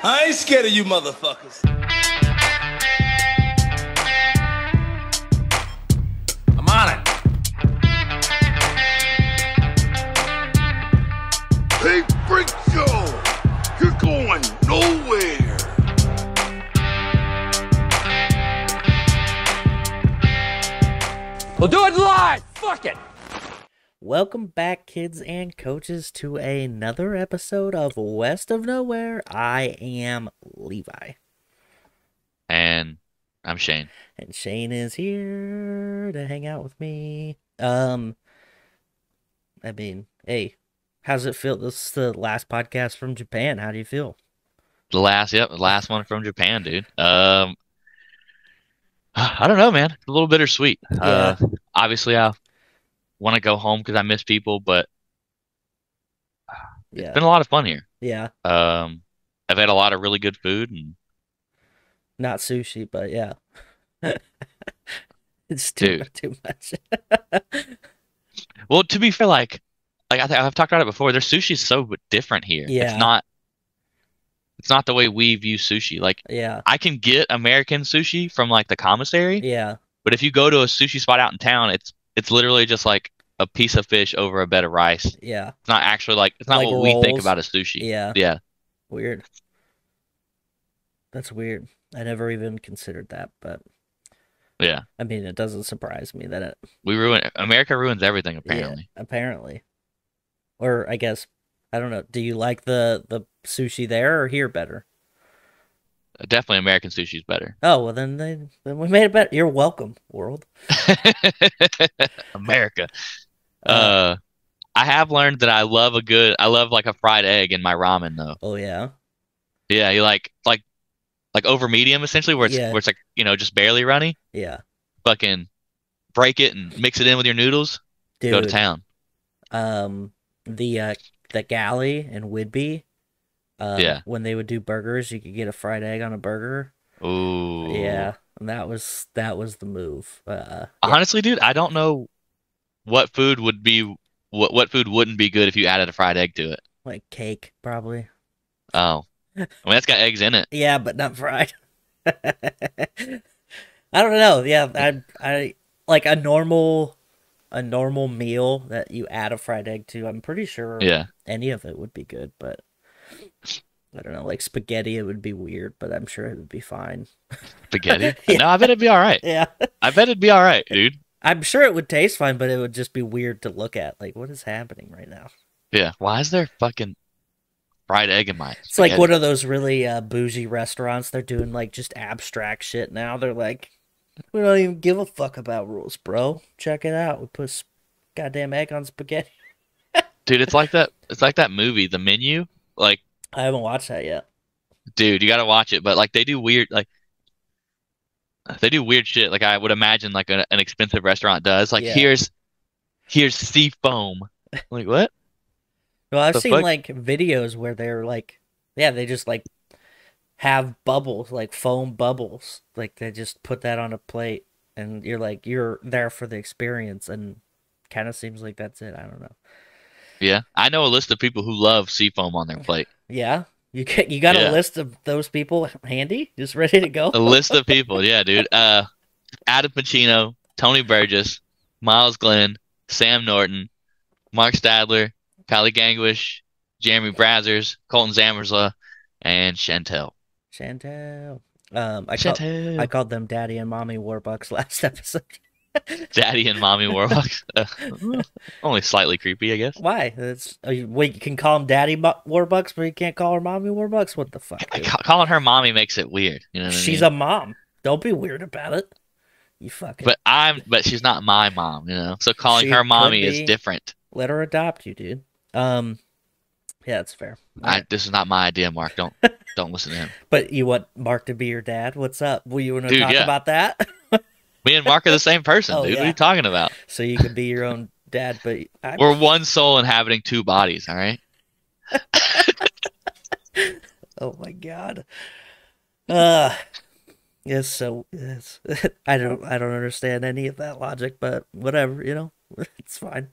I ain't scared of you motherfuckers. I'm on it. Hey, freak show! You're going nowhere! We'll do it live! Fuck it! Welcome back, kids and coaches, to another episode of West of Nowhere. I am Levi. And I'm Shane. And Shane is here to hang out with me. Hey, how's it feel? This is the last podcast from Japan. How do you feel? The last one from Japan, dude. I don't know, man. It's a little bittersweet. Yeah. Obviously, I want to go home because I miss people, but Yeah. it's been a lot of fun here. Yeah. I've had a lot of really good food, and Not sushi, but yeah. It's too much. well, to be fair, like I've talked about it before. Their sushi is so different here. Yeah. It's not the way we view sushi. Like, Yeah. I can get American sushi from like the commissary, Yeah. but if you go to a sushi spot out in town, it's literally just like a piece of fish over a bed of rice. Yeah. It's not actually it's not Like what we think rolls. about as sushi. Yeah. Yeah. Weird. That's weird. I never even considered that, but Yeah. I mean, it doesn't surprise me that it. America ruins everything, apparently. Yeah, apparently. Or I guess, I don't know. Do you like the sushi there or here better? Definitely American sushi is better. Oh, well, then we made it better. You're welcome, world. America. I have learned that I love like a fried egg in my ramen though. Oh, yeah? Yeah, you like over medium essentially where Yeah. it's like, just barely runny. Yeah. Fucking break it and mix it in with your noodles. Dude, Go to town. the galley in Whidbey, Yeah. when they would do burgers, you could get a fried egg on a burger. Ooh. Yeah, and that was the move. Yeah. Honestly, dude, I don't know what food would be what food wouldn't be good if you added a fried egg to it. Like cake, probably. Oh. I mean, that's got eggs in it. Yeah, but not fried. I don't know. Yeah, I like a normal meal that you add a fried egg to. I'm pretty sure Yeah. any of it would be good, but I don't know. Like spaghetti, it would be weird, but I'm sure it would be fine. Spaghetti? Yeah. No, I bet it'd be all right. Yeah, I bet it'd be all right, dude. I'm sure it would taste fine, but it would just be weird to look at. Like, what is happening right now? Yeah. Why is there fucking fried egg in my It's like spaghetti? one of those really bougie restaurants. They're doing like just abstract shit now. They're like, we don't even give a fuck about rules, bro. Check it out. We put goddamn egg on spaghetti. Dude, it's like that movie, The Menu. Like, I haven't watched that yet. dude, you gotta watch it. But like they do weird shit like I would imagine like an expensive restaurant does. Like Yeah. here's sea foam. Like what? Well, I've The seen fuck? like videos where they're like, yeah, they just like have bubbles, like foam bubbles. Like they just put that on a plate and you're there for the experience, and kind of seems like that's it. I don't know. Yeah. I know a list of people who love sea foam on their plate. Yeah. You got a Yeah. list of those people handy, just ready to go. A list of people, yeah, dude. Adam Pacino, Tony Burgess, Miles Glenn, Sam Norton, Mark Stadler, Kylie Gangwish, Jeremy Brazzers, Colton Zamersla, and Chantel. Chantel. Chantel. I called them Daddy and Mommy Warbucks last episode. Daddy and Mommy Warbucks. Only slightly creepy, I guess. Why? Wait, you can call them Daddy Warbucks, but you can't call her Mommy Warbucks? What the fuck, dude? Calling her mommy makes it weird. You know what She's I a mean? mom. Don't be weird about it. You fucking But she's not my mom, So calling She her mommy could is be. different. let her adopt you, dude. Yeah, that's fair. This is not my idea, Mark. Don't listen to him. But you want Mark to be your dad? What's up? Will you want to Dude, talk yeah. about that? Me and Mark are the same person, Oh, dude. What yeah. are you talking about? So you can be your own dad, but We're one soul inhabiting two bodies, all right? oh my god. Yes, so yes. I don't understand any of that logic, but whatever, it's fine.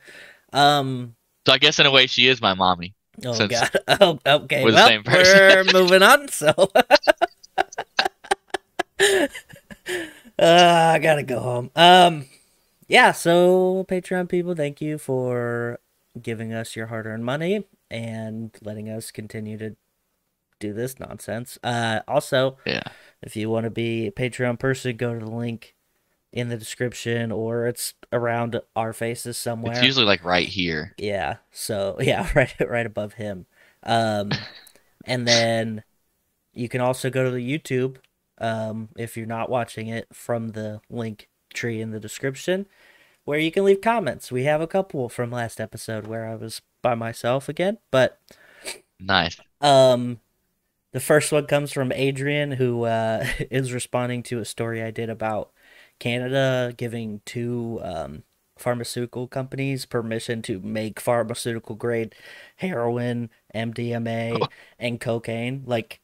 So I guess in a way she is my mommy. Oh since God. Oh, okay. we're the Well, same person. we're moving on. So, I gotta go home. Yeah. So, Patreon people, thank you for giving us your hard-earned money and letting us continue to do this nonsense. Also, Yeah. if you want to be a Patreon person, go to the link in the description, or it's around our faces somewhere. It's usually like right here. Yeah. So yeah, right above him. And then you can also go to the YouTube, if you're not watching it from the link tree in the description, where you can leave comments. We have a couple from last episode where I was by myself again, but Nice. the first one comes from Adrian, who is responding to a story I did about Canada giving two pharmaceutical companies permission to make pharmaceutical grade heroin, MDMA, and cocaine. Like,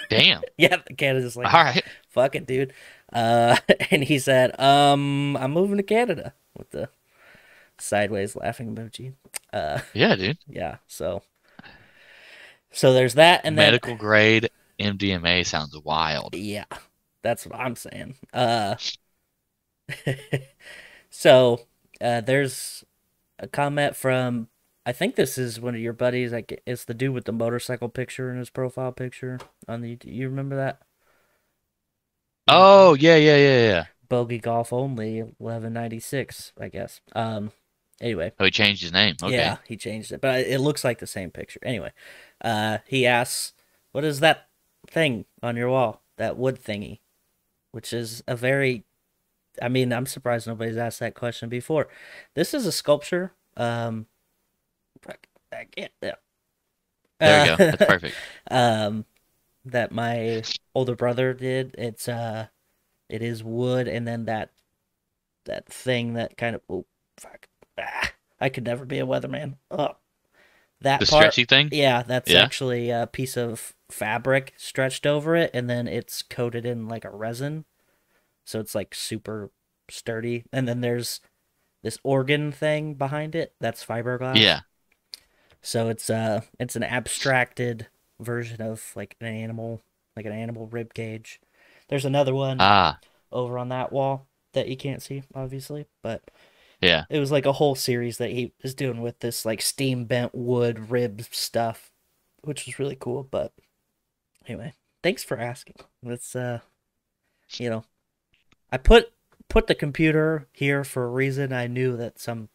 Damn. yeah, Canada's like, All right. fuck it, dude. And he said, I'm moving to Canada with the sideways laughing emoji. Yeah, dude. Yeah, so there's that, and then Medical grade MDMA sounds wild. yeah, that's what I'm saying. So there's a comment from, I think this is one of your buddies. Like, it's the dude with the motorcycle picture in his profile picture on the. You remember that? Oh, yeah. Bogey Golf Only 1196, I guess. Anyway. Oh, he changed his name. Okay. Yeah, he changed it, but it looks like the same picture. Anyway, he asks, "What is that thing on your wall? That wood thingy?" Which is a very, I mean, I'm surprised nobody's asked that question before. This is a sculpture. I can't. Yeah. There we go. That's perfect. That my older brother did. It is wood, and then that thing that kind of, oh fuck. I could never be a weatherman. Oh, that The part, stretchy thing? yeah, that's Yeah. actually a piece of fabric stretched over it, and then it's coated in like a resin, so it's like super sturdy. And then there's this organ thing behind it that's fiberglass. Yeah. So it's an abstracted version of like an animal rib cage. There's another one Ah, over on that wall that you can't see, obviously, but yeah. it was like a whole series that he was doing with this like steam bent wood rib stuff, which was really cool. But anyway, thanks for asking. Let's I put the computer here for a reason. I knew that some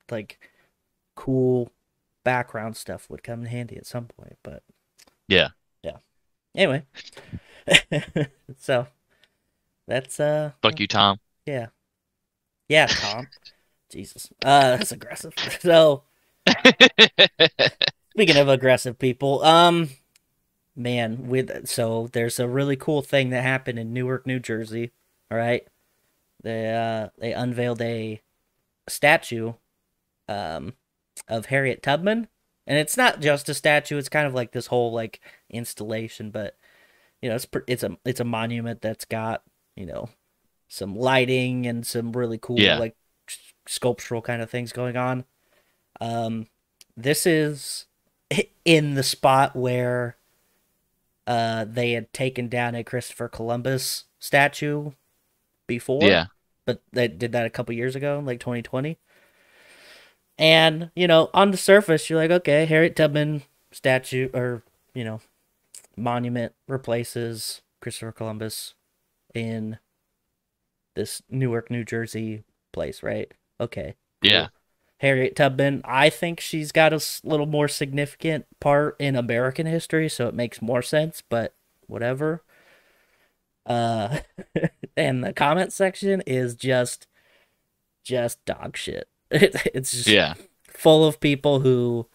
like cool background stuff would come in handy at some point, but Yeah. anyway. So that's Fuck you, Tom. yeah. Yeah, Tom. Jesus. That's aggressive. So, speaking of aggressive people, man, so there's a really cool thing that happened in Newark, New Jersey. All right, they unveiled a statue, of Harriet Tubman, and it's not just a statue; it's kind of like this whole like installation. But it's a monument that's got some lighting and some really cool like sculptural kind of things going on. This is in the spot where they had taken down a Christopher Columbus statue before. Yeah. But they did that a couple years ago, like 2020. And, on the surface, you're like, okay, Harriet Tubman statue or, monument replaces Christopher Columbus in this Newark, New Jersey place, right? Okay. Cool. Yeah. Harriet Tubman, I think she's got a little more significant part in American history, so it makes more sense, but whatever. And the comment section is just dog shit. It's just full of people who,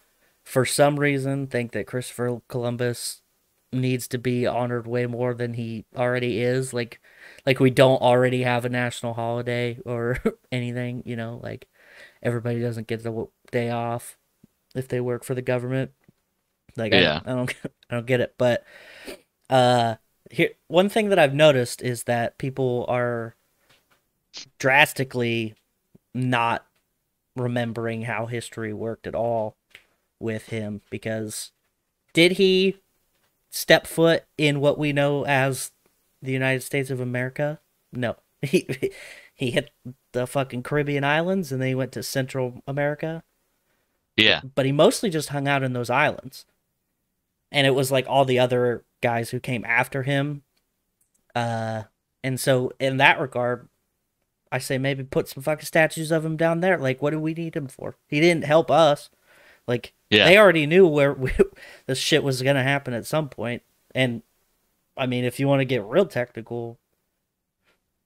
for some reason, think that Christopher Columbus needs to be honored way more than he already is. Like we don't already have a national holiday or anything, like everybody doesn't get the day off if they work for the government. Like, I don't get it. But here, one thing that I've noticed is that people are drastically not remembering how history worked at all. with him, because did he step foot in what we know as the United States of America? No. He hit the fucking Caribbean islands, and then he went to Central America. Yeah. But he mostly just hung out in those islands. And it was like all the other guys who came after him. And so in that regard, I say maybe put some fucking statues of him down there. Like, what do we need him for? He didn't help us. Like, they already knew where this shit was going to happen at some point. And, I mean, if you want to get real technical,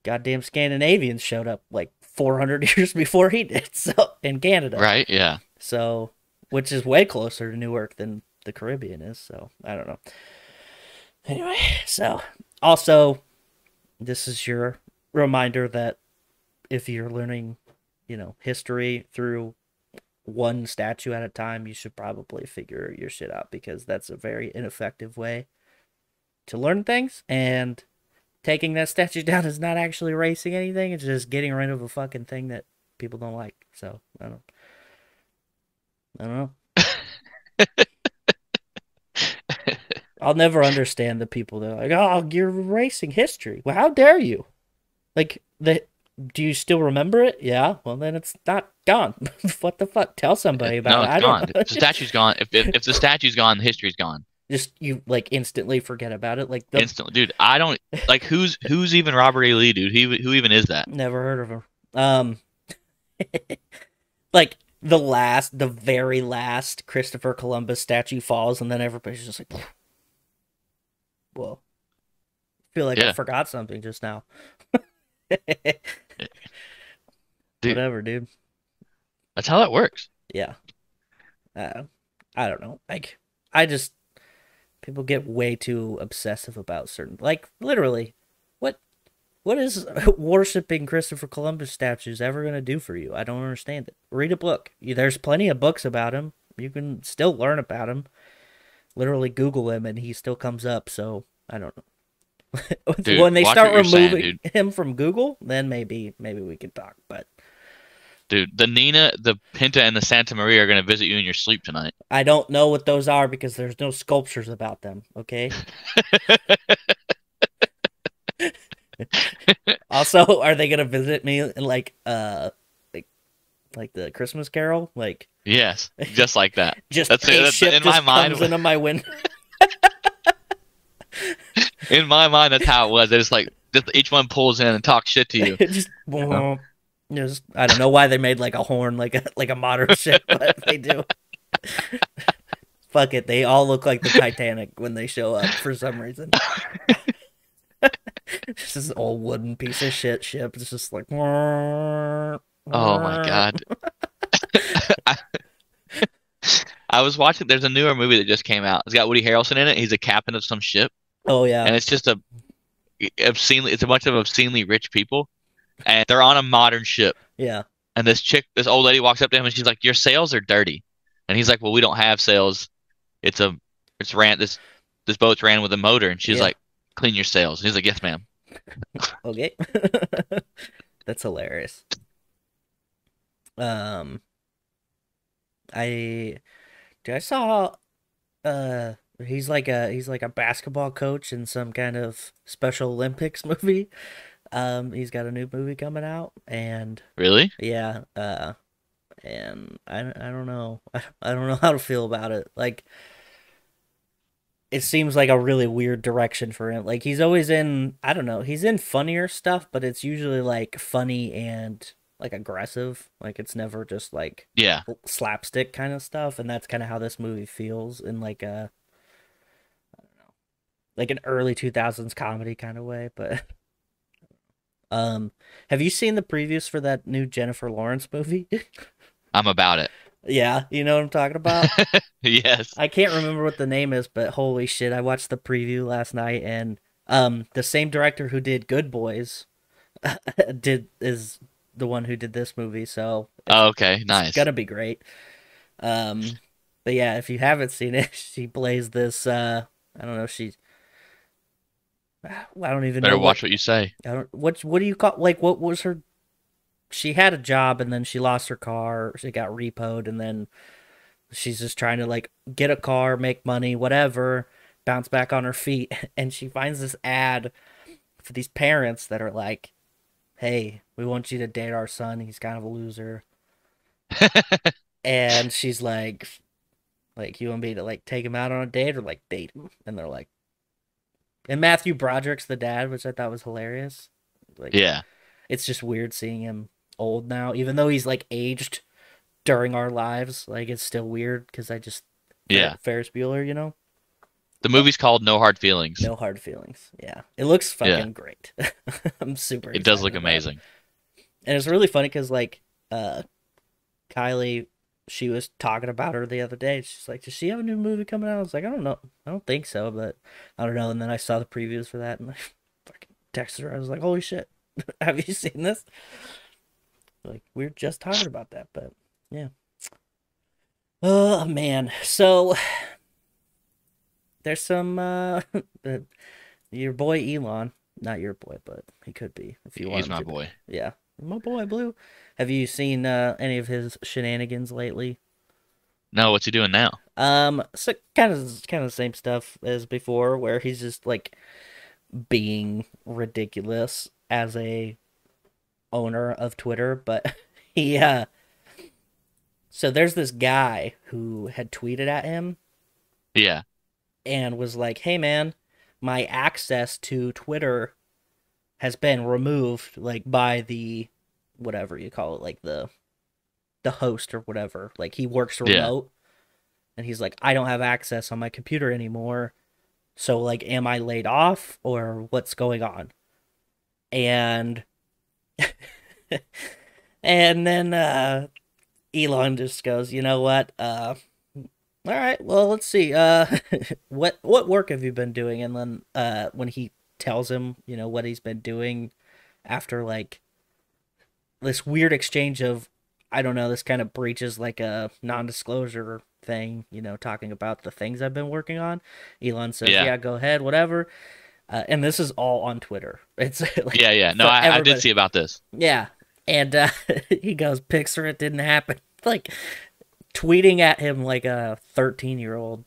goddamn Scandinavians showed up like 400 years before he did, so, in Canada. Right, yeah. So, which is way closer to Newark than the Caribbean is, so, I don't know. Anyway, so, also, this is your reminder that if you're learning, history through one statue at a time, you should probably figure your shit out, because that's a very ineffective way to learn things, and taking that statue down is not actually erasing anything, it's just getting rid of a fucking thing that people don't like. So, I don't know. I'll never understand the people that are like, oh, you're erasing history. Well, how dare you? Like, do you still remember it? Yeah. Well, then it's not gone. What the fuck? Tell somebody about it. No, it's gone. If the statue's gone, if the statue's gone, the history's gone. Just you like instantly forget about it, like instantly, dude. I don't like who's even Robert A. Lee, dude. Who even is that? Never heard of him. Like the very last Christopher Columbus statue falls, and then everybody's just like, whoa. I feel like I forgot something just now. Dude, whatever, dude. That's how that works. Yeah. I don't know. Like, people get way too obsessive about certain, like, literally, what is worshiping Christopher Columbus statues ever going to do for you? I don't understand it. Read a book. There's plenty of books about him. You can still learn about him. Literally Google him and he still comes up, so I don't know. Dude, when they start removing saying, him from Google, then maybe we can talk, but... Dude, the Nina, the Pinta, and the Santa Maria are going to visit you in your sleep tonight. I don't know what those are because there's no sculptures about them, okay? Also, are they going to visit me in like the Christmas Carol? Like, yes, just like that. Just that's in my mind. Comes into my window. In my mind, that's how it was. It's like each one pulls in and talks shit to you. Just, I don't know why they made like a horn, like a modern ship, but they do. Fuck it, they all look like the Titanic when they show up for some reason. Just this old wooden piece of shit ship. It's just like, oh my god. I was watching. There's a newer movie that just came out. It's got Woody Harrelson in it. He's a captain of some ship. Oh yeah, and it's just obscenely. It's a bunch of obscenely rich people. And they're on a modern ship. Yeah. And this old lady walks up to him and she's like, "Your sails are dirty." And he's like, "Well, we don't have sails. This boat's ran with a motor." And she's like, "Clean your sails." And he's like, "Yes, ma'am." Okay. That's hilarious. I saw he's like a basketball coach in some kind of Special Olympics movie. He's got a new movie coming out, and really, yeah, and I don't know, I don't know how to feel about it. Like, it seems like a really weird direction for him. Like, he's always in, I don't know, he's in funnier stuff, but it's usually like funny and like aggressive. Like, it's never just like slapstick kind of stuff, and that's kind of how this movie feels in like a, I don't know, like an early 2000s comedy kind of way, but. Have you seen the previews for that new Jennifer Lawrence movie? I'm about it. Yeah, you know what I'm talking about? Yes. I can't remember what the name is, but holy shit, I watched the preview last night, and the same director who did Good Boys is the one who did this movie, so okay, nice. It's gonna be great. But yeah, if you haven't seen it, she plays this I don't know, I don't even know. Better watch what you say. I don't. What do you call? Like, what was her? She had a job and then she lost her car. She got repoed and then She's just trying to like get a car, make money, whatever, bounce back on her feet, and she finds this ad for these parents that are like, "Hey, we want you to date our son. He's kind of a loser." And she's like, "You want me to like take him out on a date or like date him?" And they're like, and Matthew Broderick's the dad, which I thought was hilarious. Like, Yeah. it's just weird seeing him old now, even though he's like aged during our lives. Like, it's still weird because I just Yeah. Ferris Bueller, you know. The movie's called No Hard Feelings. No hard feelings. Yeah, it looks fucking Yeah. great. I'm super. It does excited look about it. amazing. And it's really funny because like Kylie, she was talking about her the other day. She's like, "Does she have a new movie coming out?" I was like, "I don't know. I don't think so, but I don't know." And then I saw the previews for that, and I fucking texted her. I was like, "Holy shit, have you seen this?" Like, we were just talking about that, but yeah. Oh man, so there's some your boy Elon, not your boy, but he could be if you want He's him my to be. boy. Yeah, my boy Blue. Have you seen any of his shenanigans lately? No, what's he doing now? So kind of the same stuff as before, where he's just like being ridiculous as a owner of Twitter, but he so there's this guy who had tweeted at him Yeah. and was like, "Hey man, my access to Twitter has been removed like by the whatever you call it, like the host or whatever. Like he works Yeah. remote and he's like, I don't have access on my computer anymore. So like am I laid off or what's going on?" And and then Elon just goes, "You know what? All right, well, let's see. What work have you been doing?" And then when he tells him, you know, what he's been doing after like this weird exchange of, I don't know, this kind of breaches like a non-disclosure thing, you know, talking about the things I've been working on. Elon says, Yeah. "Yeah, go ahead, whatever." And this is all on Twitter. It's like, Yeah. No, for I did everybody. see about this. Yeah. And he goes, "Pixar, it didn't happen." Like tweeting at him like a 13-year-old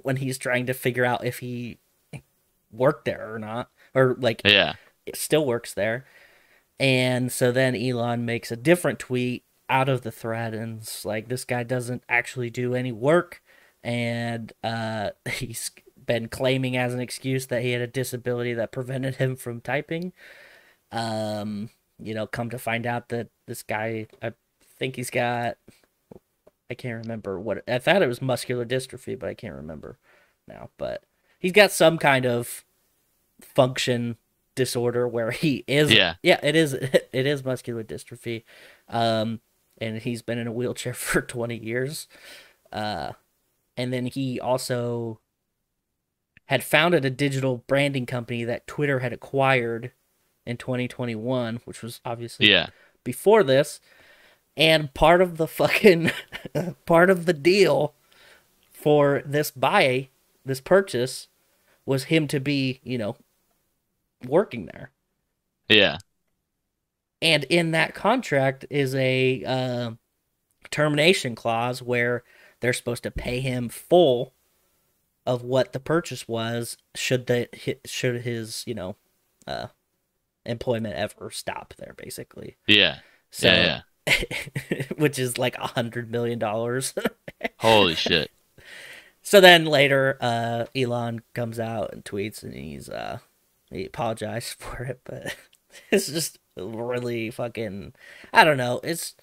when he's trying to figure out if he worked there or not, or like Yeah. it still works there. And so then Elon makes a different tweet out of the thread and it's like, this guy doesn't actually do any work, and he's been claiming as an excuse that he had a disability that prevented him from typing. You know, come to find out that this guy, I think he's got, I can't remember what, I thought it was muscular dystrophy, but I can't remember now. But he's got some kind of function disorder where he is, Yeah. it is muscular dystrophy. And he's been in a wheelchair for 20 years. And then he also had founded a digital branding company that Twitter had acquired in 2021, which was obviously Yeah. before this. And part of the fucking part of the deal for this purchase was him to be, you know, working there. Yeah. And in that contract is a termination clause where they're supposed to pay him full of what the purchase was should his, you know, employment ever stop there, basically. Yeah. So, Yeah. which is like $100 million. Holy shit. So then later, Elon comes out and tweets, and he apologized for it, but it's just really fucking, I don't know. It's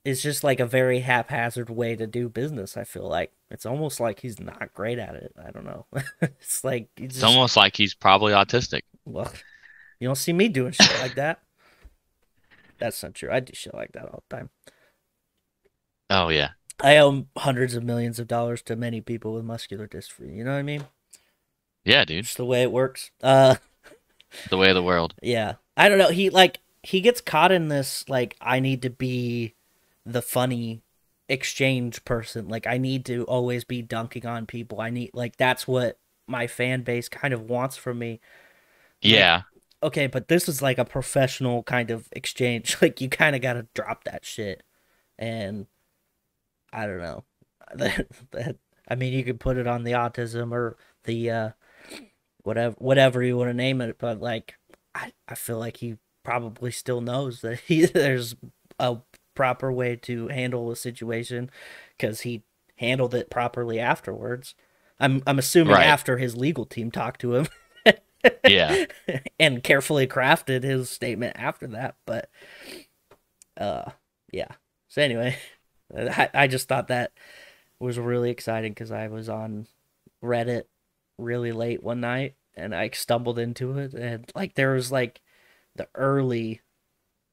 just like a very haphazard way to do business. I feel like it's almost like he's not great at it. I don't know. It's like It's almost like he's probably autistic. Well, you don't see me doing shit like that. That's not true. I do shit like that all the time. Oh yeah. I owe hundreds of millions of dollars to many people with muscular dystrophy. You know what I mean? Yeah, dude. Just the way it works. The way of the world. Yeah. I don't know. He gets caught in this, like, I need to be the funny exchange person. Like, I need to always be dunking on people. That's what my fan base kind of wants from me. Yeah. Okay, but this is like a professional kind of exchange. Like, you kind of got to drop that shit. And I don't know. I mean, you could put it on the autism or the whatever you want to name it, but like I feel like he probably still knows that there's a proper way to handle a situation because he handled it properly afterwards. I'm assuming Right. after his legal team talked to him Yeah. and carefully crafted his statement after that, but yeah. So anyway, I just thought that was really exciting because I was on Reddit really late one night and I stumbled into it, and like there was like the early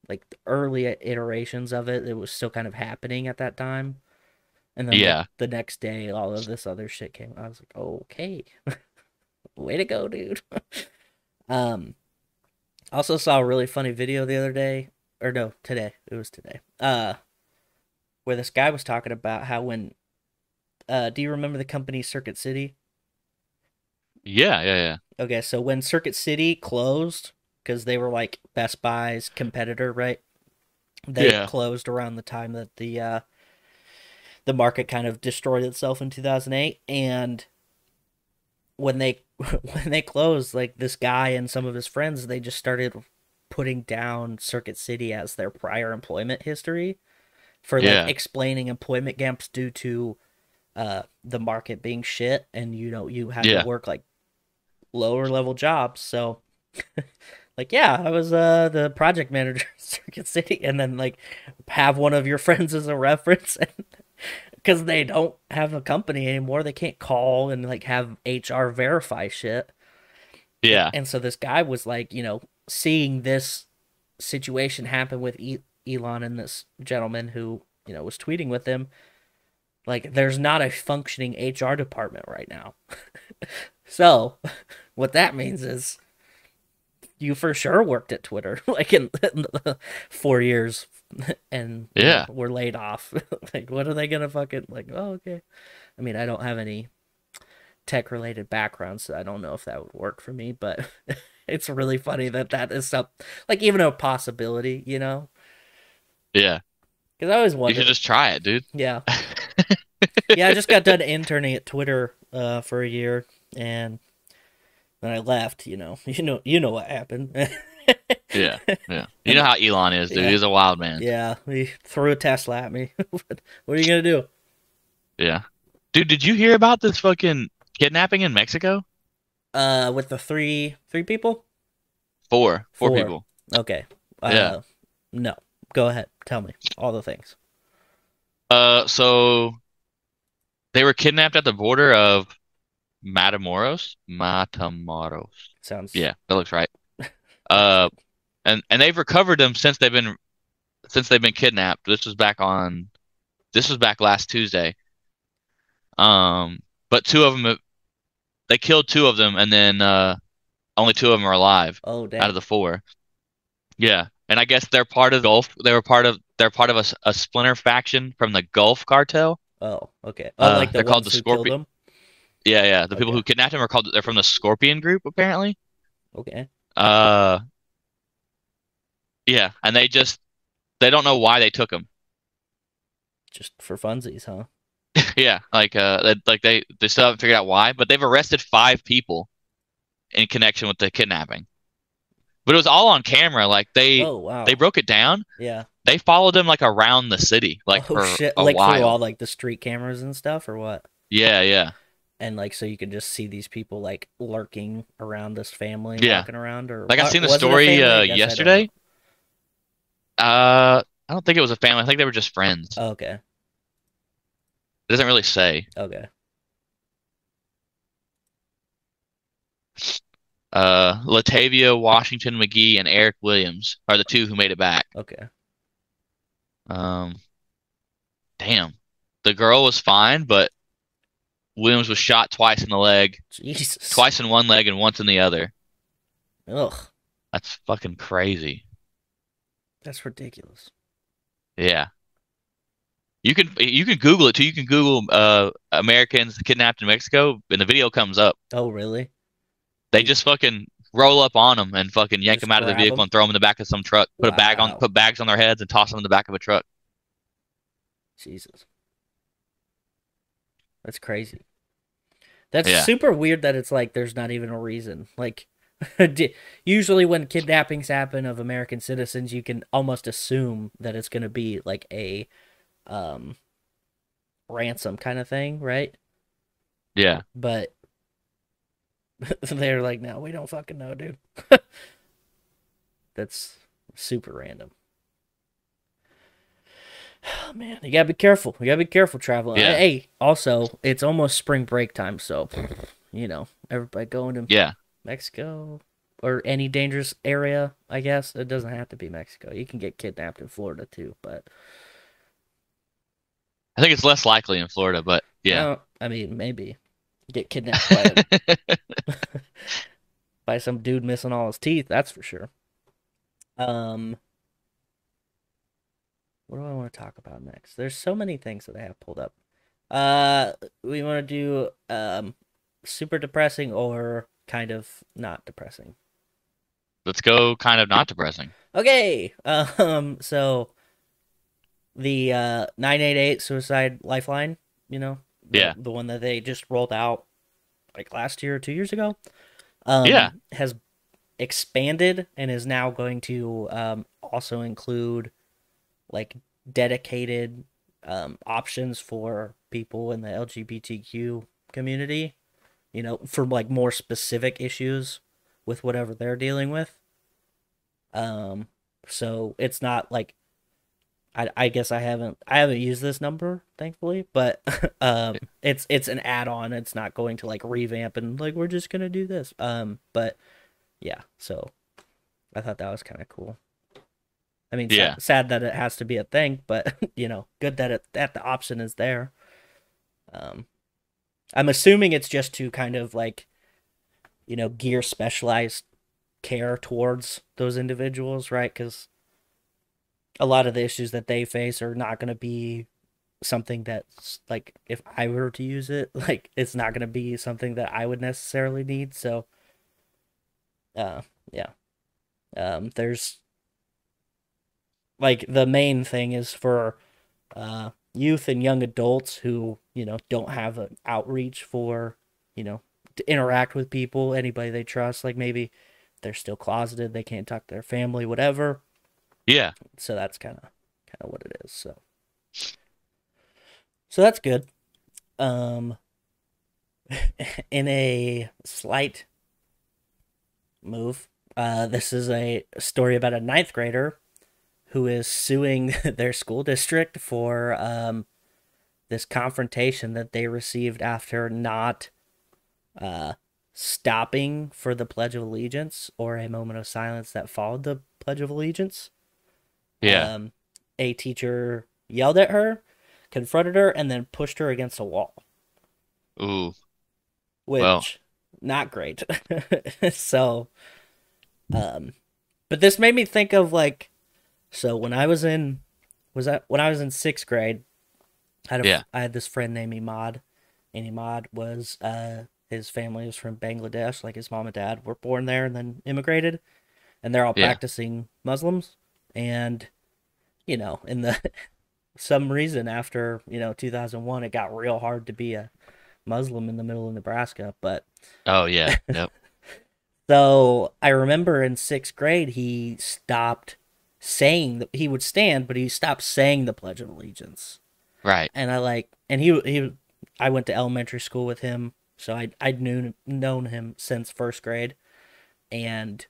iterations of it. It was still kind of happening at that time. And then Yeah. the next day all of this other shit came. I was like, okay. Way to go, dude. Also saw a really funny video the other day, or no, today. It was today. Where this guy was talking about how when do you remember the company Circuit City? Yeah. Okay, so when Circuit City closed, because they were like Best Buy's competitor, right? They Yeah. closed around the time that the market kind of destroyed itself in 2008, and when they when they closed, like this guy and some of his friends, they just started putting down Circuit City as their prior employment history for like Yeah. explaining employment gaps due to the market being shit, and you had Yeah. to work like lower level jobs. So like, yeah, I was the project manager at Circuit City, and then like have one of your friends as a reference, and because they don't have a company anymore, they can't call and like have HR verify shit. Yeah. And so this guy was like, seeing this situation happen with Elon and this gentleman who, was tweeting with him. Like, there's not a functioning HR department right now. So, what that means is you for sure worked at Twitter, like in the 4 years, and Yeah. were laid off. Like, what are they gonna fucking like? Oh, okay. I mean, I don't have any tech-related background, so I don't know if that would work for me. But it's really funny that is some like even a possibility, Yeah. Because I always You wondered. should just try it, dude. Yeah. Yeah, I just got done interning at Twitter for a year, and then I left. You know what happened. Yeah. You know how Elon is, dude. Yeah. He's a wild man. Yeah, he threw a Tesla at me. What are you gonna do? Yeah. Dude, did you hear about this fucking kidnapping in Mexico? With the three people? Four Four. people. Okay. Yeah. No. Go ahead. Tell me all the things. So they were kidnapped at the border of Matamoros. Sounds. Yeah, that looks right. And they've recovered them since they've been kidnapped. This was back last Tuesday. But two of them, they killed two of them, and then only two of them are alive Oh, damn. out of the four. Yeah, and I guess they're part of Gulf. They're part of a splinter faction from the Gulf cartel. Oh, okay. Oh, like the they're called ones the who killed Scorpion. them? Yeah. The people Okay. who kidnapped him they're from the Scorpion group, apparently. Okay. Yeah, and they don't know why they took him. Just for funsies, huh? Yeah, they still haven't figured out why, but they've arrested 5 people in connection with the kidnapping. But it was all on camera. Like Oh, wow. they broke it down. Yeah. They followed him like around the city, like Oh, for shit. a Like through while. all like the street cameras and stuff, or what? Yeah. And like, so you can just see these people like lurking around this family, Yeah. walking around, or Like I seen the was it a story family? I guess I don't yesterday. I don't think it was a family. I think they were just friends. know. Okay. It doesn't really say. Okay. Latavia Washington McGee and Eric Williams are the 2 who made it back. Okay. Damn. The girl was fine, but Williams was shot twice in the leg, Jesus. twice in one leg and once in the other. Ugh. That's fucking crazy. That's ridiculous. Yeah. You can Google it too. You can Google Americans kidnapped in Mexico, and the video comes up. Oh, really? They just fucking roll up on them and fucking yank Just them out of the grab vehicle 'em? and throw them in the back of some truck. Put Wow. bags on their heads and toss them in the back of a truck. Jesus. That's crazy. That's Yeah. super weird that it's like there's not even a reason. Like, usually when kidnappings happen of American citizens, you can almost assume that it's going to be like a um, ransom kind of thing, right? Yeah. But they're like, no, we don't fucking know, dude. That's super random. Oh, man, you gotta be careful. You gotta be careful traveling. Yeah. Hey, also, it's almost spring break time, so everybody going to Yeah. Mexico or any dangerous area. I guess it doesn't have to be Mexico. You can get kidnapped in Florida too, but I think it's less likely in Florida, but yeah. well, I mean, maybe get kidnapped by by some dude missing all his teeth. That's for sure. Um, what do I want to talk about next? There's so many things that I have pulled up. We want to do super depressing or kind of not depressing. Let's go kind of not depressing. Okay. So the 988 suicide lifeline, Yeah. the one that they just rolled out like last year or 2 years ago, Yeah. has expanded and is now going to also include like dedicated options for people in the LGBTQ community, for like more specific issues with whatever they're dealing with. So it's not like I guess I haven't used this number, thankfully, but it's an add-on. It's not going to like revamp and like we're just gonna do this. But yeah, so I thought that was kind of cool. I mean, Yeah. sad that it has to be a thing, but good that the option is there. I'm assuming it's just to kind of like, gear specialized care towards those individuals, right? Because a lot of the issues that they face are not going to be something that's like, if I were to use it, like it's not going to be something that I would necessarily need. So, yeah. There's like the main thing is for youth and young adults who don't have an outreach for to interact with people, anybody they trust. Like maybe they're still closeted, they can't talk to their family, whatever. Yeah. So that's kind of what it is. So that's good. In a slight move, this is a story about a ninth grader who is suing their school district for this confrontation that they received after not stopping for the Pledge of Allegiance or a moment of silence that followed the Pledge of Allegiance. Yeah. A teacher yelled at her, confronted her, and then pushed her against a wall. Ooh. Which, well. Not great. So, but this made me think of like, so when I was in sixth grade, I had this friend named Imad, and Imad was his family was from Bangladesh, like his mom and dad were born there and then immigrated, and they're all practicing Muslims, and in the some reason after 2001 it got real hard to be a Muslim in the middle of Nebraska, but oh yeah, yep. So I remember in sixth grade he stopped saying that he would stand, but he stopped saying the Pledge of Allegiance. Right. And I went to elementary school with him, so I'd known him since first grade, and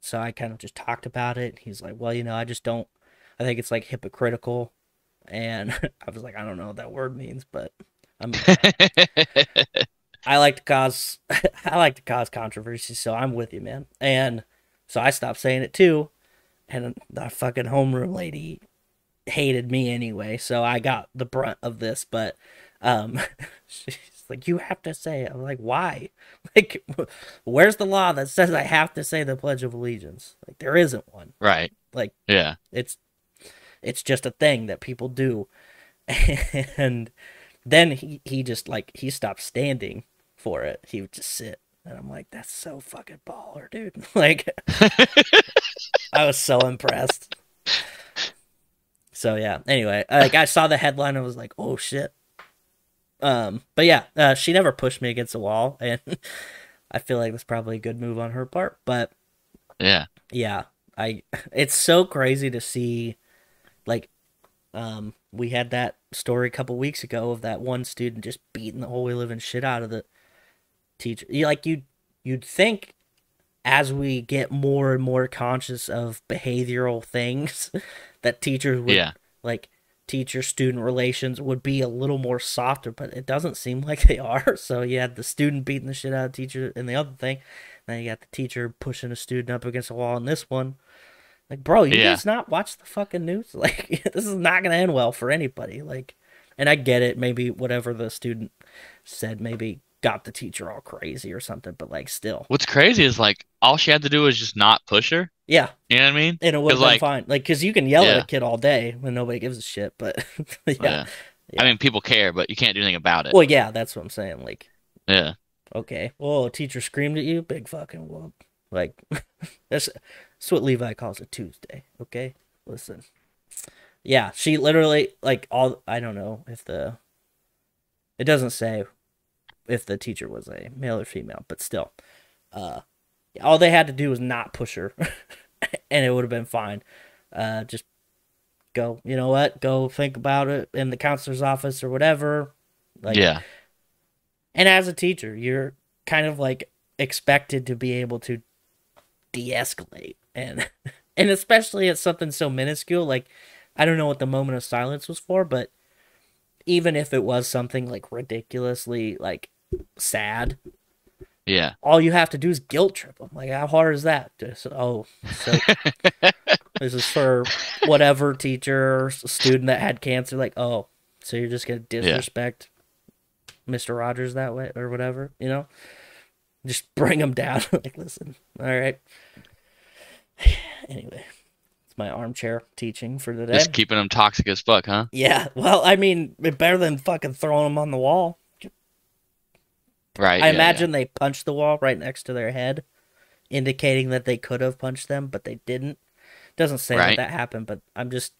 so I kind of just talked about it. He's like, well, I just don't. I think it's like hypocritical, and I was like, I don't know what that word means, but I like to cause controversy, so I'm with you, man. And so I stopped saying it too, and the fucking homeroom lady hated me anyway, so I got the brunt of this. But she's like, you have to say it. I'm like, why? Like, where's the law that says I have to say the Pledge of Allegiance? Like, there isn't one. Right. Like, yeah, it's just a thing that people do. And then he just like he stopped standing for it. He would just sit, and I'm like, that's so fucking baller, dude. Like, I was so impressed. So yeah. Anyway, like I saw the headline and was like, oh shit. But yeah, she never pushed me against the wall, and I feel like that's probably a good move on her part. But Yeah. yeah, it's so crazy to see, like, we had that story a couple weeks ago of that one student just beating the holy living shit out of the teacher. You'd think as we get more and more conscious of behavioral things that teachers would like teacher-student relations would be a little more softer, but it doesn't seem like they are. So you had the student beating the shit out of the teacher and the other thing. Then you got the teacher pushing a student up against a wall in this one. Like, bro, you guys not watch the fucking news? Like, this is not going to end well for anybody. Like, and I get it. Maybe whatever the student said maybe got the teacher all crazy or something, but like still. What's crazy is like all she had to do was just not push her. Yeah. You know what I mean? And it would have been fine. Like, because you can yell at a kid all day when nobody gives a shit, but yeah. I mean, people care, but you can't do anything about it. Well, yeah, that's what I'm saying. Like, yeah. Okay. Well, a teacher screamed at you, big fucking whoop. Like, that's what Levi calls a Tuesday. Okay? Listen. Yeah, she literally, like, I don't know if it doesn't say if the teacher was a male or female, but still. All they had to do was not push her, and it would have been fine. Just go, you know what? Go think about it in the counselor's office or whatever. Like, yeah. And as a teacher, you're kind of like expected to be able to de-escalate, and especially at something so minuscule. Like, I don't know what the moment of silence was for, but even if it was something like ridiculously like sad, yeah, all you have to do is guilt trip them. Like, how hard is that? So this is for whatever teacher or student that had cancer. Like, oh, so you're just gonna disrespect Mr. Rogers that way or whatever, you know? Just bring him down. Like, listen, all right. Anyway, it's my armchair teaching for today. Just keeping them toxic as fuck, huh? Yeah, well, I mean, better than fucking throwing them on the wall. Right. I imagine they punched the wall right next to their head, indicating that they could have punched them, but they didn't. Doesn't say that happened, but I'm just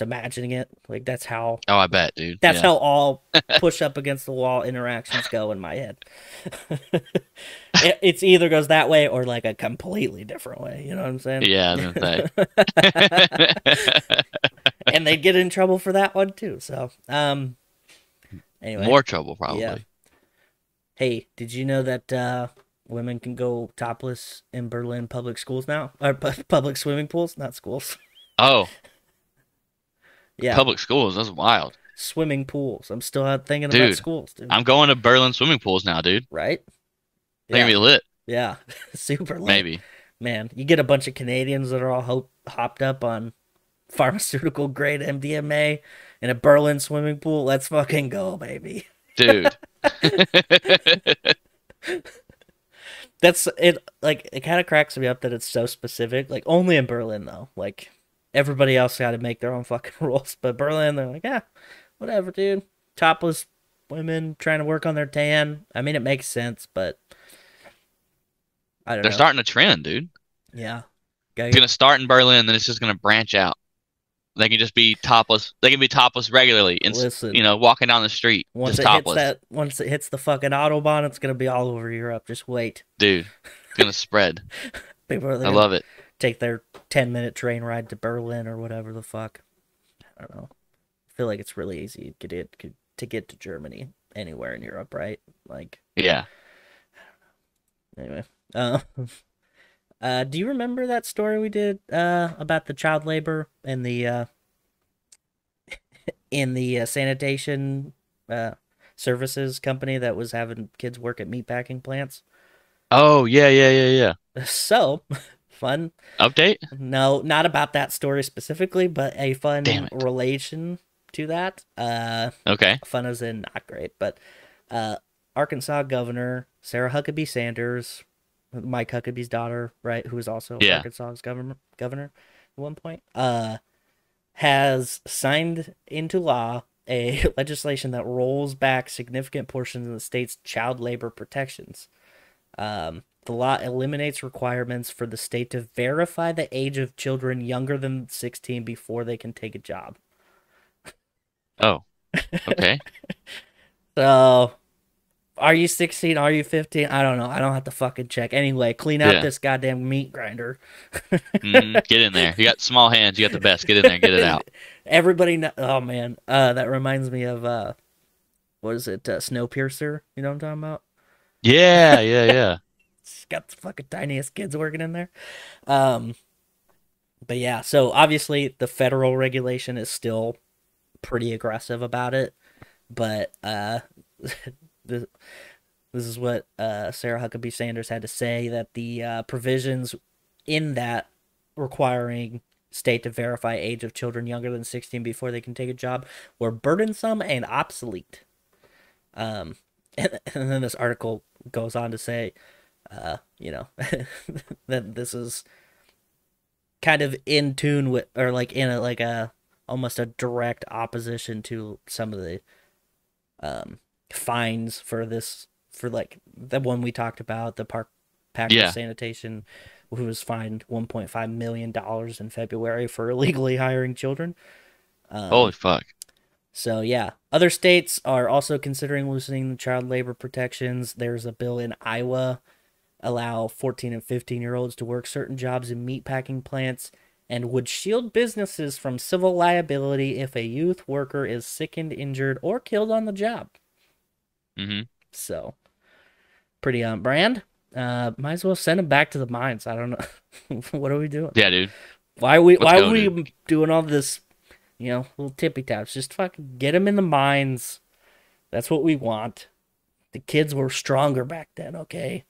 imagining it. Like, that's how... Oh, I bet, dude. That's how all push up against the wall interactions go in my head. It's either goes that way or like a completely different way. You know what I'm saying? Yeah, I was gonna say. And they get in trouble for that one too. So, anyway. More trouble, probably. Yeah. Hey, did you know that women can go topless in Berlin public schools now? Or public swimming pools, not schools. Oh. Yeah. Public schools, that's wild. Swimming pools. I'm still thinking about schools, dude. I'm going to Berlin swimming pools now, dude. Right? They're gonna be lit. Yeah. Super lit. Maybe. Man, you get a bunch of Canadians that are all hopped up on pharmaceutical grade MDMA in a Berlin swimming pool. Let's fucking go, baby. Dude. That's it. Like, it kind of cracks me up that it's so specific. Like, only in Berlin, though. Like, everybody else got to make their own fucking rules. But Berlin, they're like, yeah, whatever, dude. Topless women trying to work on their tan. I mean, it makes sense, but I don't know. They're starting a trend, dude. Yeah. It's going to start in Berlin, then it's just going to branch out. They can just be topless. They can be topless regularly. Listen, you know, walking down the street. Once just topless. Once it hits the fucking Autobahn, it's going to be all over Europe. Just wait. Dude, it's going to spread. I love it. Take their 10-minute train ride to Berlin or whatever the fuck. I don't know. I feel like it's really easy to get to Germany anywhere in Europe, right? Like, yeah. Anyway, do you remember that story we did about the child labor and the in the sanitation services company that was having kids work at meatpacking plants? Oh, yeah. So, fun update? No, not about that story specifically, but a fun relation to that. Okay. Fun as in not great, but Arkansas Governor Sarah Huckabee Sanders, Mike Huckabee's daughter, right, who was also Arkansas's governor at one point, has signed into law a legislation that rolls back significant portions of the state's child labor protections. The law eliminates requirements for the state to verify the age of children younger than 16 before they can take a job. Oh. Okay. So, are you 16? Are you 15? I don't know. I don't have to fucking check. Anyway, clean out Yeah. this goddamn meat grinder. Get in there. You got small hands. You got the best. Get in there. Get it out. Everybody oh man. That reminds me of what is it? Snowpiercer. You know what I'm talking about? Yeah. Yeah. Yeah. It's got the fucking tiniest kids working in there. Um, but yeah, so obviously the federal regulation is still pretty aggressive about it, but this, this is what Sarah Huckabee Sanders had to say, that the provisions in that requiring state to verify age of children younger than 16 before they can take a job were burdensome and obsolete. And then this article goes on to say, you know, that this is kind of in tune with, or like in a like a almost a direct opposition to some of the fines for this, for like the one we talked about, the park Packer Yeah. Sanitation, who was fined $1.5 million in February for illegally hiring children. Holy fuck. So yeah, other states are also considering loosening the child labor protections. There's a bill in Iowa allow 14 and 15-year-olds to work certain jobs in meatpacking plants, and would shield businesses from civil liability if a youth worker is sickened, injured, or killed on the job. Mm-hmm. So, pretty on brand. Might as well send them back to the mines. I don't know. What are we doing? Yeah, dude. Why are we Let's go, doing all this, little tippy taps? Just fucking get them in the mines. That's what we want. The kids were stronger back then, okay?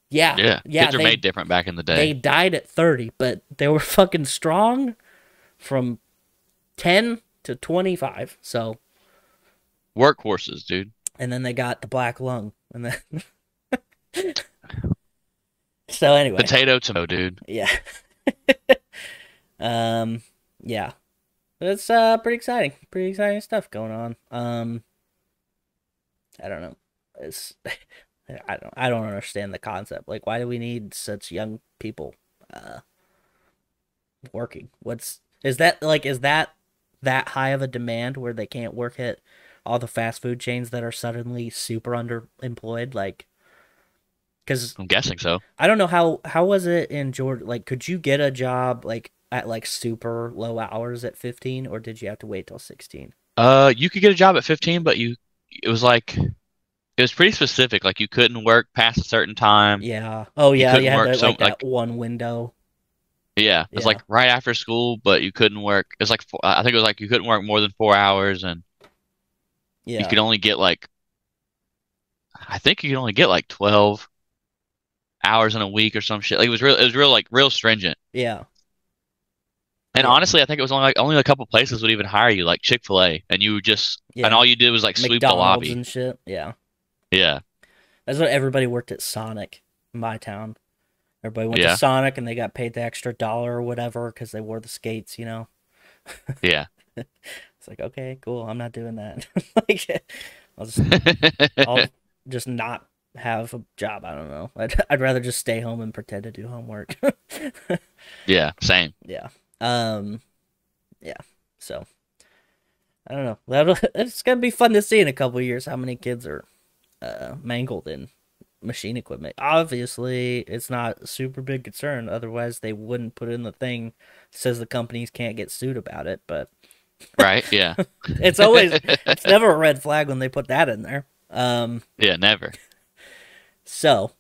Yeah. Yeah. Yeah, Kids are made different back in the they day. died at 30, but they were fucking strong from 10 to 25. So, Workhorses, dude. and then they got the black lung. And then so anyway. Potato tomato, dude. Yeah. Yeah. It's pretty exciting. Pretty exciting stuff going on. I don't know. It's I don't understand the concept. Like, why do we need such young people working? Is that that high of a demand where they can't work at all the fast food chains that are suddenly super underemployed? Like, because I'm guessing so. I don't know how was it in Georgia? Like, could you get a job like at like super low hours at 15, or did you have to wait till 16? You could get a job at 15, but it was like it was pretty specific. Like you couldn't work past a certain time. Yeah. Oh You yeah, couldn't you had work that, so like that one window. yeah, it's Yeah. like right after school, but you couldn't work. It's like I think it was like you couldn't work more than 4 hours, and you Yeah. could only get like I think you could only get like 12 hours in a week or some shit. Like it was real like real stringent. Yeah. And Yeah. honestly, I think it was only a couple places would even hire you, like Chick-fil-A, and you would just Yeah. and all you did was like sweep the McDonald's lobby. and shit. Yeah. Yeah, That's what everybody worked at Sonic in my town. Everybody went Yeah. to Sonic and they got paid the extra $1 or whatever because they wore the skates, yeah. It's like, okay, cool. I'm not doing that. Like, I'll just I'll just not have a job. I don't know. I'd rather just stay home and pretend to do homework. Yeah, same. Yeah. Yeah. So I don't know. It's gonna be fun to see in a couple of years how many kids are mangled in machine equipment. Obviously, it's not a super big concern. Otherwise, they wouldn't put in the thing that says the companies can't get sued about it. But Right? Yeah. it's never a red flag when they put that in there. Yeah, never. So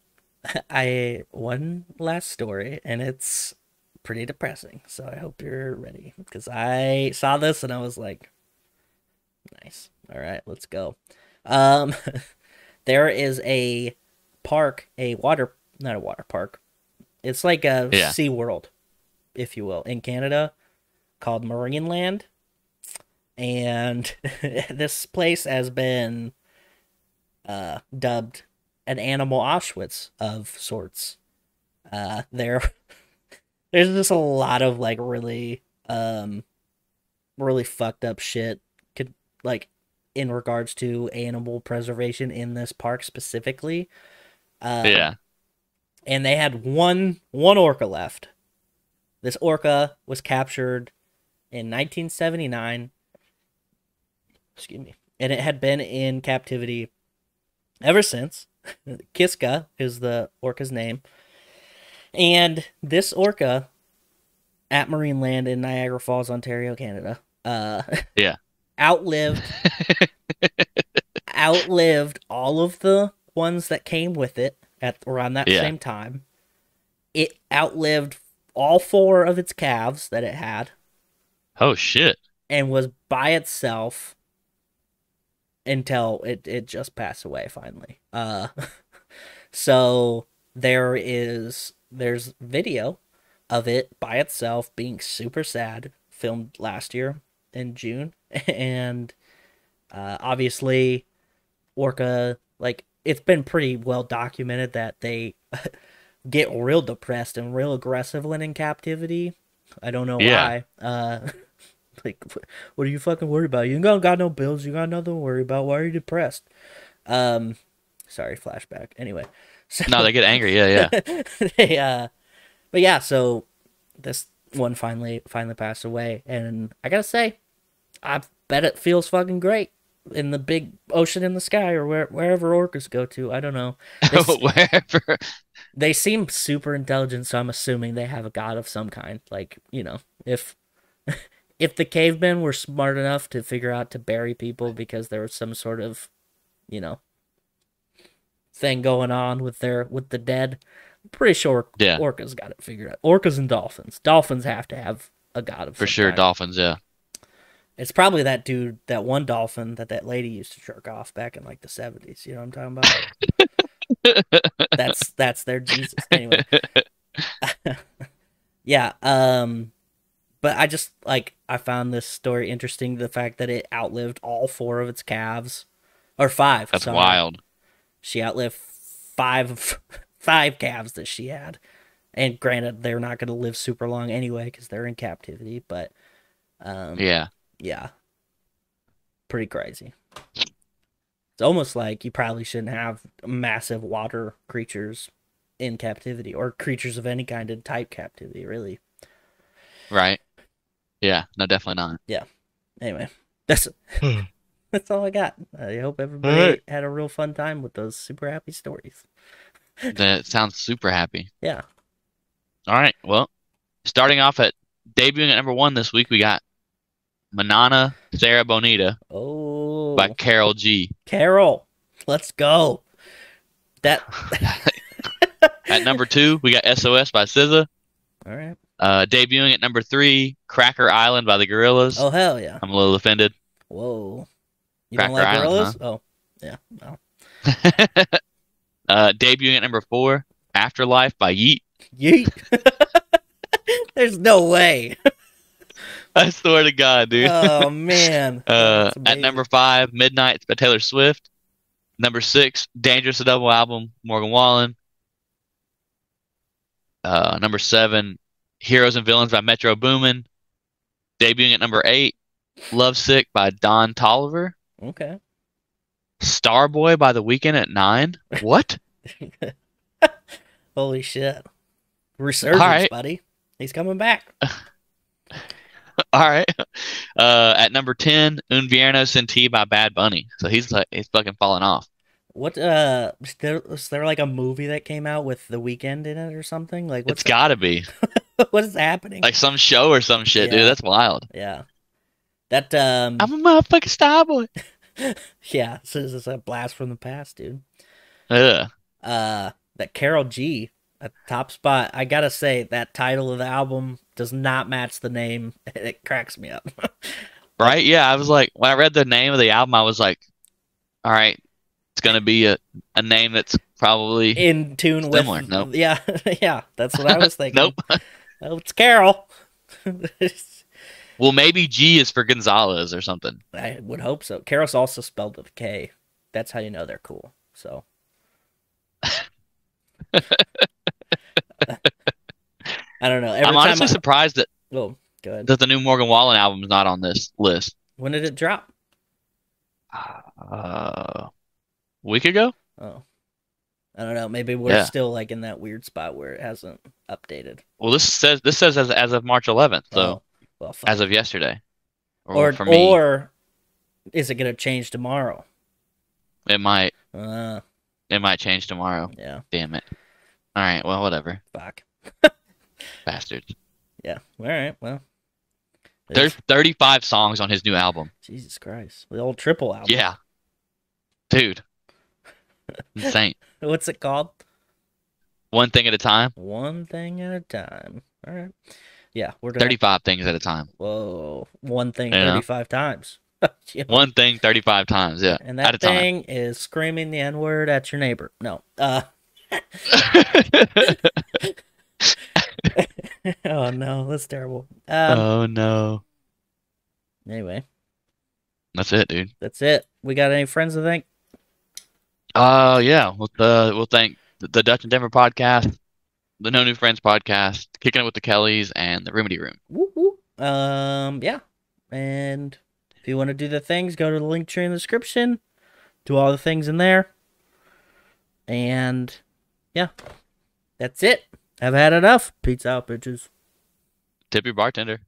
one last story, and it's pretty depressing. So I hope you're ready, because I saw this and I was like, nice. All right, let's go. There is a park, not a water park. It's like a Yeah. Sea World, if you will, in Canada, called Marineland. And this place has been dubbed an animal Auschwitz of sorts. There's just a lot of like really fucked up shit, like in regards to animal preservation in this park specifically. Yeah. And they had one orca left. This orca was captured in 1979. Excuse me. And it had been in captivity ever since. Kiska is the orca's name. And this orca at Marineland in Niagara Falls, Ontario, Canada, Yeah. outlived all of the ones that came with it at around that same time. It outlived all 4 of its calves that it had. Oh shit. And was by itself until it just passed away finally. So there's video of it by itself being super sad, filmed last year in June, and obviously Orca, like, it's been pretty well documented that they get real depressed and real aggressive when in captivity. I don't know why. Like, what are you fucking worried about? You ain't got no bills. You got nothing to worry about. Why are you depressed? Sorry, flashback. Anyway. So, no, they get angry. Yeah. But yeah, so this one finally passed away. And I gotta say, I bet it feels fucking great in the big ocean in the sky or wherever orcas go to. I don't know. Wherever. They seem super intelligent, so I'm assuming they have a god of some kind. Like, you know, if the cavemen were smart enough to figure out to bury people because there was some sort of, you know, thing going on with the dead, I'm pretty sure orcas got it figured out. Orcas and dolphins. Dolphins have to have a god of some For sure, kind. dolphins, yeah. It's probably that dude, that one dolphin that lady used to jerk off back in like the 70s. You know what I'm talking about? That's their Jesus. Anyway. Yeah, but I just, like, I found this story interesting, the fact that it outlived all 4 of its calves. Or 5. That's wild. She outlived 5 calves that she had. And granted, they're not going to live super long anyway because they're in captivity, but yeah. Pretty crazy. It's almost like you probably shouldn't have massive water creatures in captivity, or creatures of any kind in type captivity, really. Right. Yeah, no, definitely not. Yeah. Anyway, that's all I got. I hope everybody had a real fun time with those super happy stories. That sounds super happy. Yeah. All right. Well, starting off at debuting at number 1 this week, we got Manana Sarah Bonita by Carol G. Carol, let's go. That. At number 2, we got SOS by SZA. All right. Debuting at number 3, Cracker Island by the Gorillaz. Oh, hell yeah. I'm a little offended. Whoa. You Cracker don't like Island, Gorillaz? huh? Oh, yeah. No. Debuting at number 4, Afterlife by Yeet. Yeet. There's no way. I swear to God, dude. Oh, man. At number 5, Midnights by Taylor Swift. Number 6, Dangerous, the double album, Morgan Wallen. Number 7, Heroes and Villains by Metro Boomin. Debuting at number 8, Lovesick by Don Toliver. Okay. Starboy by The Weeknd at 9. What? Holy shit. Resurgence, buddy. He's coming back. All right. At number 10, Un Viernes Sin Ti by Bad Bunny. So he's fucking falling off. What was there like a movie that came out with The Weeknd in it or something? Like, it's gotta be. What is happening? Like some show or some shit, dude. That's wild. Yeah. That I'm a motherfucking Starboy. Yeah, so this is a blast from the past, dude. Yeah. That Carol G at the top spot. I gotta say that title of the album does not match the name. It cracks me up. Right? Yeah, I was like, when I read the name of the album, I was like, all right, it's gonna be a name that's probably in tune similar. with. Nope. Yeah, yeah, that's what I was thinking. Nope. Oh, it's Carol. Well, maybe G is for Gonzalez or something. I would hope so. Carol's also spelled with a K. That's how you know they're cool. So. I don't know. I'm honestly surprised that go ahead. That the new Morgan Wallen album is not on this list. When did it drop? A week ago? Oh. I don't know. Maybe we're still like in that weird spot where it hasn't updated. Well, this says as of March 11th, so well, as of yesterday. Or is it gonna change tomorrow? It might. Uh, It might change tomorrow. yeah. Damn it. All right. Well, whatever. Fuck. Bastards. Yeah. All right. Well. There's 35 songs on his new album. Jesus Christ. The old triple album. Yeah. Dude. Insane. What's it called? One thing at a time. One thing at a time. All right. Yeah, we're gonna 35 things at a time. Whoa. One thing You know? 35 times. You know? One thing 35 times, yeah. And at that a time. thing is screaming the N-word at your neighbor. No. Oh no, that's terrible. Oh no. Anyway, That's it, dude. that's it. We got any friends to thank? Yeah. We'll thank the Dutch and Denver podcast, the No New Friends podcast, Kicking It with the Kellys, and the Remedy Room. Woo woo. Yeah. And if you want to do the things, go to the link tree in the description. Do all the things in there. And yeah, that's it. I've had enough. Peace out, bitches. Tip your bartender.